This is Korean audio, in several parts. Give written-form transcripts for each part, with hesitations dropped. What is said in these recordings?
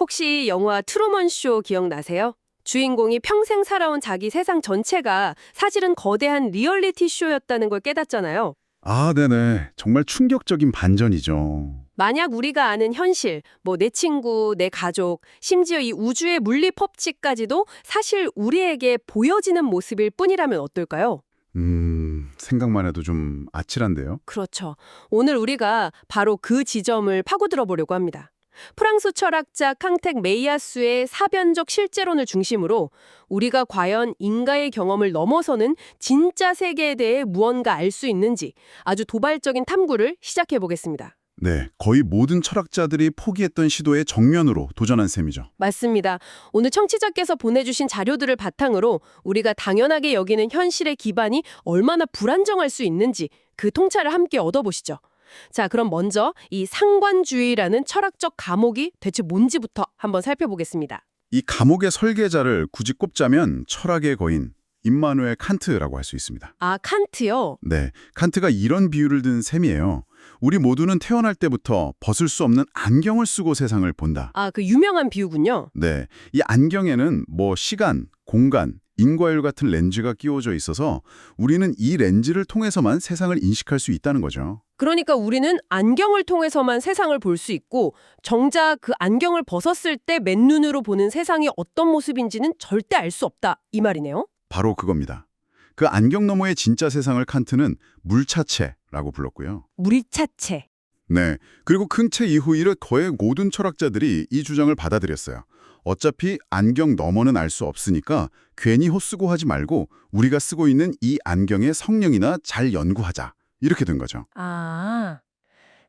혹시 영화 트루먼 쇼 기억나세요? 주인공이 평생 살아온 자기 세상 전체가 사실은 거대한 리얼리티 쇼였다는 걸 깨닫잖아요. 아, 네네. 정말 충격적인 반전이죠. 만약 우리가 아는 현실, 내 친구, 내 가족, 심지어 이 우주의 물리 법칙까지도 사실 우리에게 보여지는 모습일 뿐이라면 어떨까요? 생각만 해도 좀 아찔한데요. 그렇죠. 오늘 우리가 바로 그 지점을 파고들어 보려고 합니다. 프랑스 철학자 캉텍 메이야스의 사변적 실제론을 중심으로 우리가 과연 인가의 경험을 넘어서는 진짜 세계에 대해 무언가 알 수 있는지 아주 도발적인 탐구를 시작해 보겠습니다. 네, 거의 모든 철학자들이 포기했던 시도에 정면으로 도전한 셈이죠. 맞습니다. 오늘 청취자께서 보내주신 자료들을 바탕으로 우리가 당연하게 여기는 현실의 기반이 얼마나 불안정할 수 있는지 그 통찰을 함께 얻어보시죠. 자, 그럼 먼저 이 상관주의라는 철학적 감옥이 대체 뭔지부터 한번 살펴보겠습니다. 이 감옥의 설계자를 굳이 꼽자면 철학의 거인 임마누엘 칸트라고 할 수 있습니다. 아, 칸트요? 네, 칸트가 이런 비유를 든 셈이에요. 우리 모두는 태어날 때부터 벗을 수 없는 안경을 쓰고 세상을 본다. 아, 그 유명한 비유군요. 네, 이 안경에는 시간, 공간, 인과율 같은 렌즈가 끼워져 있어서 우리는 이 렌즈를 통해서만 세상을 인식할 수 있다는 거죠. 그러니까 우리는 안경을 통해서만 세상을 볼 수 있고 정작 그 안경을 벗었을 때 맨눈으로 보는 세상이 어떤 모습인지는 절대 알 수 없다 이 말이네요. 바로 그겁니다. 그 안경 너머의 진짜 세상을 칸트는 물차체라고 불렀고요. 물리차체. 네, 그리고 칸트 이후 이르 거의 모든 철학자들이 이 주장을 받아들였어요. 어차피 안경 너머는 알 수 없으니까 괜히 헛수고 하지 말고 우리가 쓰고 있는 이 안경의 성능이나 잘 연구하자. 이렇게 된 거죠. 아,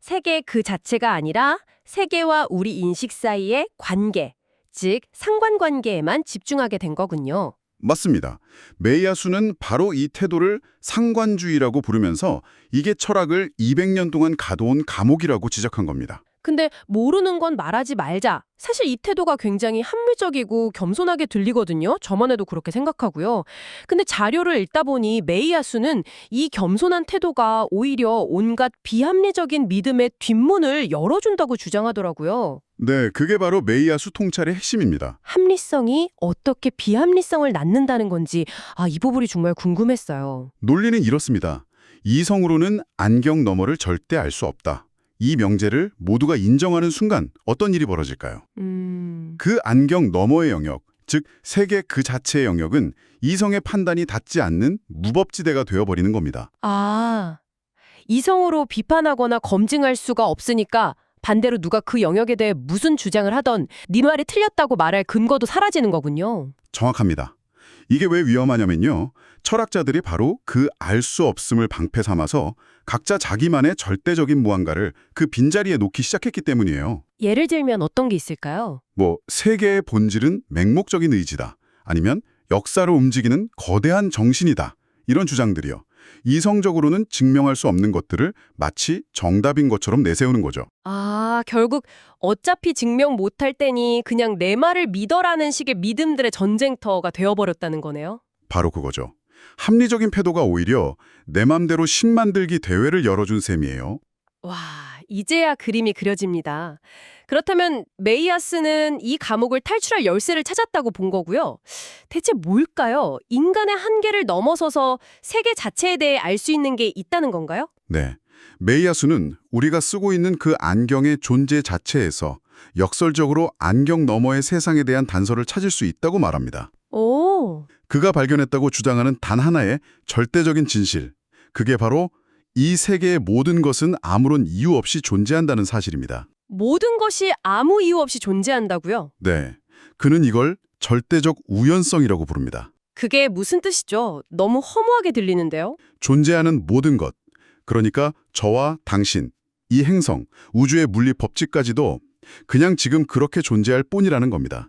세계 그 자체가 아니라 세계와 우리 인식 사이의 관계, 즉 상관관계에만 집중하게 된 거군요. 맞습니다. 메이야수는 바로 이 태도를 상관주의라고 부르면서 이게 철학을 200년 동안 가둬온 감옥이라고 지적한 겁니다. 근데 모르는 건 말하지 말자. 사실 이 태도가 굉장히 합리적이고 겸손하게 들리거든요. 저만 해도 그렇게 생각하고요. 근데 자료를 읽다 보니 메이야수는 이 겸손한 태도가 오히려 온갖 비합리적인 믿음의 뒷문을 열어준다고 주장하더라고요. 네, 그게 바로 메이야수 통찰의 핵심입니다. 합리성이 어떻게 비합리성을 낳는다는 건지 이 부분이 정말 궁금했어요. 논리는 이렇습니다. 이성으로는 안경 너머를 절대 알 수 없다. 이 명제를 모두가 인정하는 순간 어떤 일이 벌어질까요? 그 안경 너머의 영역, 즉 세계 그 자체의 영역은 이성의 판단이 닿지 않는 무법지대가 되어버리는 겁니다. 아, 이성으로 비판하거나 검증할 수가 없으니까 반대로 누가 그 영역에 대해 무슨 주장을 하던 네 말이 틀렸다고 말할 근거도 사라지는 거군요. 정확합니다. 이게 왜 위험하냐면요. 철학자들이 바로 그 알 수 없음을 방패 삼아서 각자 자기만의 절대적인 무언가를 그 빈자리에 놓기 시작했기 때문이에요. 예를 들면 어떤 게 있을까요? 세계의 본질은 맹목적인 의지다. 아니면 역사로 움직이는 거대한 정신이다. 이런 주장들이요. 이성적으로는 증명할 수 없는 것들을 마치 정답인 것처럼 내세우는 거죠. 아, 결국 어차피 증명 못할 때니 그냥 내 말을 믿어라는 식의 믿음들의 전쟁터가 되어버렸다는 거네요. 바로 그거죠. 합리적인 패도가 오히려 내 맘대로 신 만들기 대회를 열어준 셈이에요. 와, 이제야 그림이 그려집니다. 그렇다면 메이야스는 이 감옥을 탈출할 열쇠를 찾았다고 본 거고요. 대체 뭘까요? 인간의 한계를 넘어서서 세계 자체에 대해 알 수 있는 게 있다는 건가요? 네. 메이야수는 우리가 쓰고 있는 그 안경의 존재 자체에서 역설적으로 안경 너머의 세상에 대한 단서를 찾을 수 있다고 말합니다. 오, 그가 발견했다고 주장하는 단 하나의 절대적인 진실. 그게 바로 이 세계의 모든 것은 아무런 이유 없이 존재한다는 사실입니다. 모든 것이 아무 이유 없이 존재한다고요? 네. 그는 이걸 절대적 우연성이라고 부릅니다. 그게 무슨 뜻이죠? 너무 허무하게 들리는데요? 존재하는 모든 것. 그러니까 저와 당신, 이 행성, 우주의 물리 법칙까지도 그냥 지금 그렇게 존재할 뿐이라는 겁니다.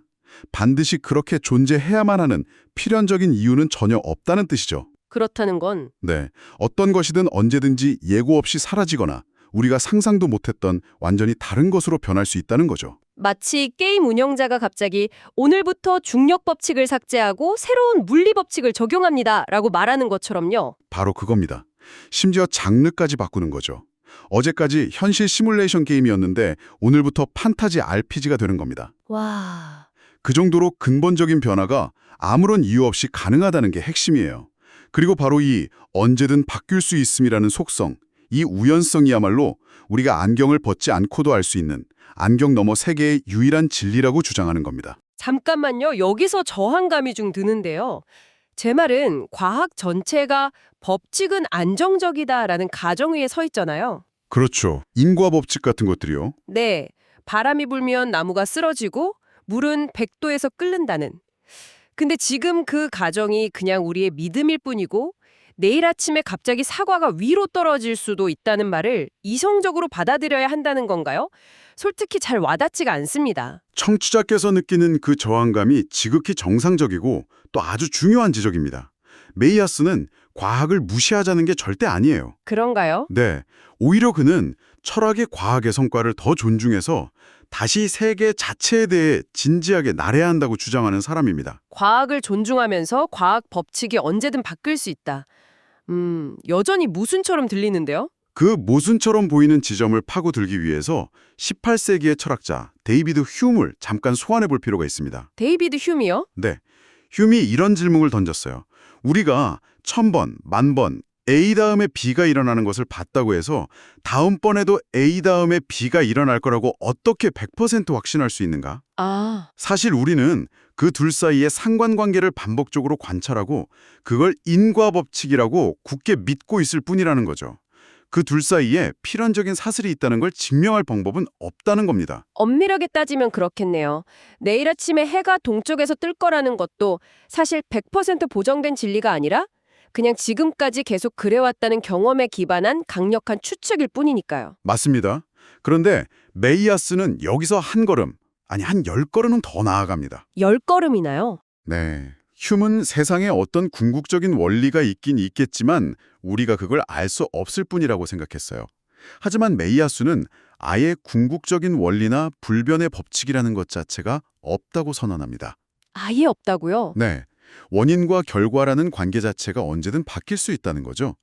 반드시 그렇게 존재해야만 하는 필연적인 이유는 전혀 없다는 뜻이죠. 그렇다는 건 네, 어떤 것이든 언제든지 예고 없이 사라지거나 우리가 상상도 못했던 완전히 다른 것으로 변할 수 있다는 거죠. 마치 게임 운영자가 갑자기 오늘부터 중력 법칙을 삭제하고 새로운 물리 법칙을 적용합니다 라고 말하는 것처럼요. 바로 그겁니다. 심지어 장르까지 바꾸는 거죠. 어제까지 현실 시뮬레이션 게임이었는데 오늘부터 판타지 RPG가 되는 겁니다. 와, 그 정도로 근본적인 변화가 아무런 이유 없이 가능하다는 게 핵심이에요. 그리고 바로 이 언제든 바뀔 수 있음이라는 속성, 이 우연성이야말로 우리가 안경을 벗지 않고도 알 수 있는 안경 너머 세계의 유일한 진리라고 주장하는 겁니다. 잠깐만요. 여기서 저항감이 좀 드는데요. 제 말은 과학 전체가 법칙은 안정적이다라는 가정 위에 서 있잖아요. 그렇죠. 인과 법칙 같은 것들이요. 네, 바람이 불면 나무가 쓰러지고 물은 100도에서 끓는다는. 근데 지금 그 가정이 그냥 우리의 믿음일 뿐이고 내일 아침에 갑자기 사과가 위로 떨어질 수도 있다는 말을 이성적으로 받아들여야 한다는 건가요? 솔직히 잘 와닿지가 않습니다. 청취자께서 느끼는 그 저항감이 지극히 정상적이고 또 아주 중요한 지적입니다. 메이아스는 과학을 무시하자는 게 절대 아니에요. 그런가요? 네, 오히려 그는 철학의 과학의 성과를 더 존중해서 다시 세계 자체에 대해 진지하게 나래야 한다고 주장하는 사람입니다. 과학을 존중하면서 과학 법칙이 언제든 바뀔 수 있다. 여전히 모순처럼 들리는데요? 그 모순처럼 보이는 지점을 파고들기 위해서 18세기의 철학자 데이비드 휴을 잠깐 소환해 볼 필요가 있습니다. 데이비드 휴미요? 네, 휴이 이런 질문을 던졌어요. 우리가 1000번, 10,000번 A 다음에 B가 일어나는 것을 봤다고 해서 다음번에도 A 다음에 B가 일어날 거라고 어떻게 100% 확신할 수 있는가? 아, 사실 우리는 그 둘 사이의 상관관계를 반복적으로 관찰하고 그걸 인과법칙이라고 굳게 믿고 있을 뿐이라는 거죠. 그 둘 사이에 필연적인 사슬이 있다는 걸 증명할 방법은 없다는 겁니다. 엄밀하게 따지면 그렇겠네요. 내일 아침에 해가 동쪽에서 뜰 거라는 것도 사실 100% 보정된 진리가 아니라 그냥 지금까지 계속 그래왔다는 경험에 기반한 강력한 추측일 뿐이니까요. 맞습니다. 그런데 메이아스는 여기서 한 걸음, 아니 한 10걸음은 더 나아갑니다. 10걸음이나요? 네. 휴은 세상에 어떤 궁극적인 원리가 있긴 있겠지만 우리가 그걸 알 수 없을 뿐이라고 생각했어요. 하지만 메이아수는 아예 궁극적인 원리나 불변의 법칙이라는 것 자체가 없다고 선언합니다. 아예 없다고요? 네. 원인과 결과라는 관계 자체가 언제든 바뀔 수 있다는 거죠.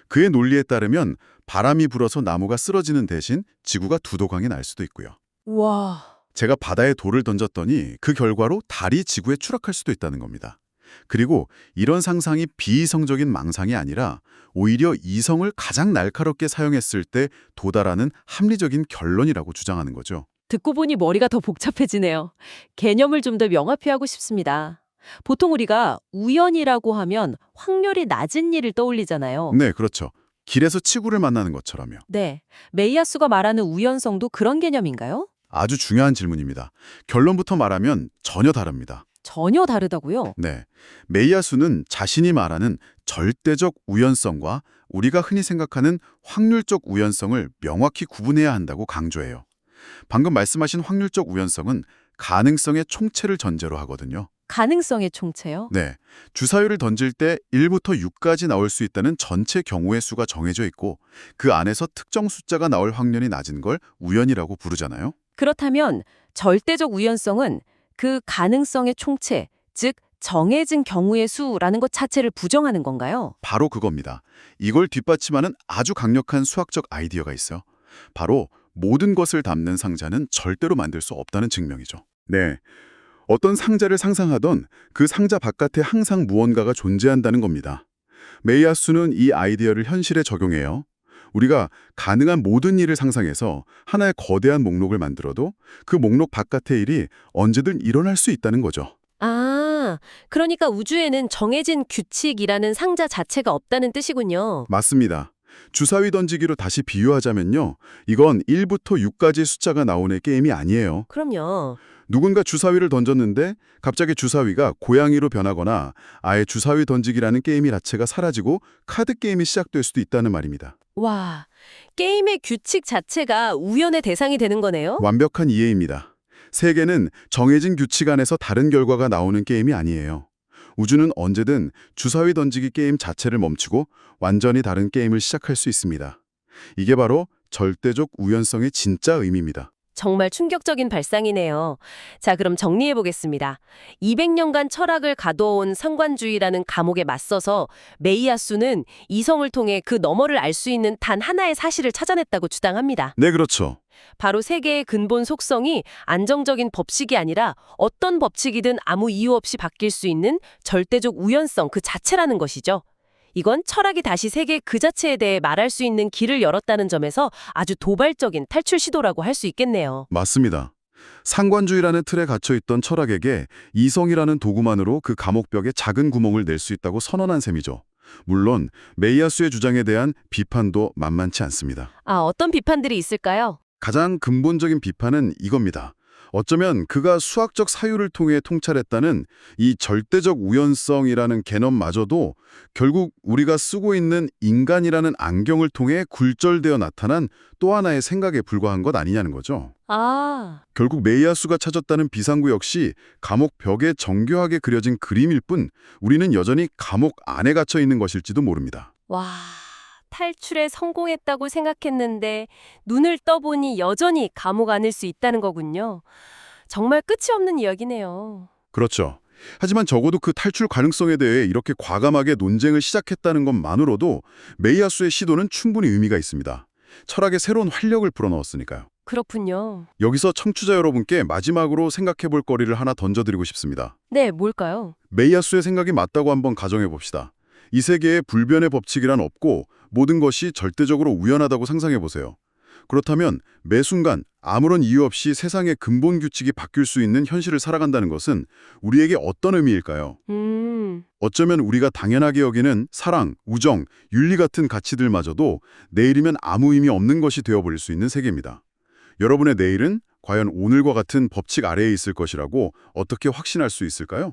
그의 논리에 따르면 바람이 불어서 나무가 쓰러지는 대신 지구가 두도강이 날 수도 있고요. 와, 제가 바다에 돌을 던졌더니 그 결과로 달이 지구에 추락할 수도 있다는 겁니다. 그리고 이런 상상이 비이성적인 망상이 아니라 오히려 이성을 가장 날카롭게 사용했을 때 도달하는 합리적인 결론이라고 주장하는 거죠. 듣고 보니 머리가 더 복잡해지네요. 개념을 좀 더 명확히 하고 싶습니다. 보통 우리가 우연이라고 하면 확률이 낮은 일을 떠올리잖아요. 네, 그렇죠. 길에서 치구를 만나는 것처럼요. 네, 메이아수가 말하는 우연성도 그런 개념인가요? 아주 중요한 질문입니다. 결론부터 말하면 전혀 다릅니다. 전혀 다르다고요? 네, 메이아수는 자신이 말하는 절대적 우연성과 우리가 흔히 생각하는 확률적 우연성을 명확히 구분해야 한다고 강조해요. 방금 말씀하신 확률적 우연성은 가능성의 총체를 전제로 하거든요. 가능성의 총체요? 네, 주사위를 던질 때 1부터 6까지 나올 수 있다는 전체 경우의 수가 정해져 있고 그 안에서 특정 숫자가 나올 확률이 낮은 걸 우연이라고 부르잖아요. 그렇다면 절대적 우연성은 그 가능성의 총체, 즉 정해진 경우의 수라는 것 자체를 부정하는 건가요? 바로 그겁니다. 이걸 뒷받침하는 아주 강력한 수학적 아이디어가 있어요. 바로 모든 것을 담는 상자는 절대로 만들 수 없다는 증명이죠. 네, 어떤 상자를 상상하던 그 상자 바깥에 항상 무언가가 존재한다는 겁니다. 메이아수는 이 아이디어를 현실에 적용해요. 우리가 가능한 모든 일을 상상해서 하나의 거대한 목록을 만들어도 그 목록 바깥의 일이 언제든 일어날 수 있다는 거죠. 아, 그러니까 우주에는 정해진 규칙이라는 상자 자체가 없다는 뜻이군요. 맞습니다. 주사위 던지기로 다시 비유하자면요. 이건 1부터 6까지 숫자가 나오는 게임이 아니에요. 그럼요. 누군가 주사위를 던졌는데 갑자기 주사위가 고양이로 변하거나 아예 주사위 던지기라는 게임이 자체가 사라지고 카드 게임이 시작될 수도 있다는 말입니다. 와, 게임의 규칙 자체가 우연의 대상이 되는 거네요? 완벽한 이해입니다. 세계는 정해진 규칙 안에서 다른 결과가 나오는 게임이 아니에요. 우주는 언제든 주사위 던지기 게임 자체를 멈추고 완전히 다른 게임을 시작할 수 있습니다. 이게 바로 절대적 우연성의 진짜 의미입니다. 정말 충격적인 발상이네요. 자, 그럼 정리해 보겠습니다. 200년간 철학을 가둬온 상관주의라는 감옥에 맞서서 메이야수는 이성을 통해 그 너머를 알 수 있는 단 하나의 사실을 찾아냈다고 주장합니다. 네, 그렇죠. 바로 세계의 근본 속성이 안정적인 법칙이 아니라 어떤 법칙이든 아무 이유 없이 바뀔 수 있는 절대적 우연성 그 자체라는 것이죠. 이건 철학이 다시 세계 그 자체에 대해 말할 수 있는 길을 열었다는 점에서 아주 도발적인 탈출 시도라고 할 수 있겠네요. 맞습니다. 상관주의라는 틀에 갇혀있던 철학에게 이성이라는 도구만으로 그 감옥벽에 작은 구멍을 낼 수 있다고 선언한 셈이죠. 물론 메이야수의 주장에 대한 비판도 만만치 않습니다. 아, 어떤 비판들이 있을까요? 가장 근본적인 비판은 이겁니다. 어쩌면 그가 수학적 사유를 통해 통찰했다는 이 절대적 우연성이라는 개념마저도 결국 우리가 쓰고 있는 인간이라는 안경을 통해 굴절되어 나타난 또 하나의 생각에 불과한 것 아니냐는 거죠. 아, 결국 메이야수가 찾았다는 비상구 역시 감옥 벽에 정교하게 그려진 그림일 뿐 우리는 여전히 감옥 안에 갇혀 있는 것일지도 모릅니다. 와, 탈출에 성공했다고 생각했는데 눈을 떠보니 여전히 감옥 안일 수 있다는 거군요. 정말 끝이 없는 이야기네요. 그렇죠. 하지만 적어도 그 탈출 가능성에 대해 이렇게 과감하게 논쟁을 시작했다는 것만으로도 메이야수의 시도는 충분히 의미가 있습니다. 철학에 새로운 활력을 불어넣었으니까요. 그렇군요. 여기서 청취자 여러분께 마지막으로 생각해 볼 거리를 하나 던져드리고 싶습니다. 네, 뭘까요? 메이야수의 생각이 맞다고 한번 가정해 봅시다. 이 세계에 불변의 법칙이란 없고 모든 것이 절대적으로 우연하다고 상상해 보세요. 그렇다면 매 순간 아무런 이유 없이 세상의 근본 규칙이 바뀔 수 있는 현실을 살아간다는 것은 우리에게 어떤 의미일까요? 어쩌면 우리가 당연하게 여기는 사랑, 우정, 윤리 같은 가치들마저도 내일이면 아무 의미 없는 것이 되어버릴 수 있는 세계입니다. 여러분의 내일은 과연 오늘과 같은 법칙 아래에 있을 것이라고 어떻게 확신할 수 있을까요?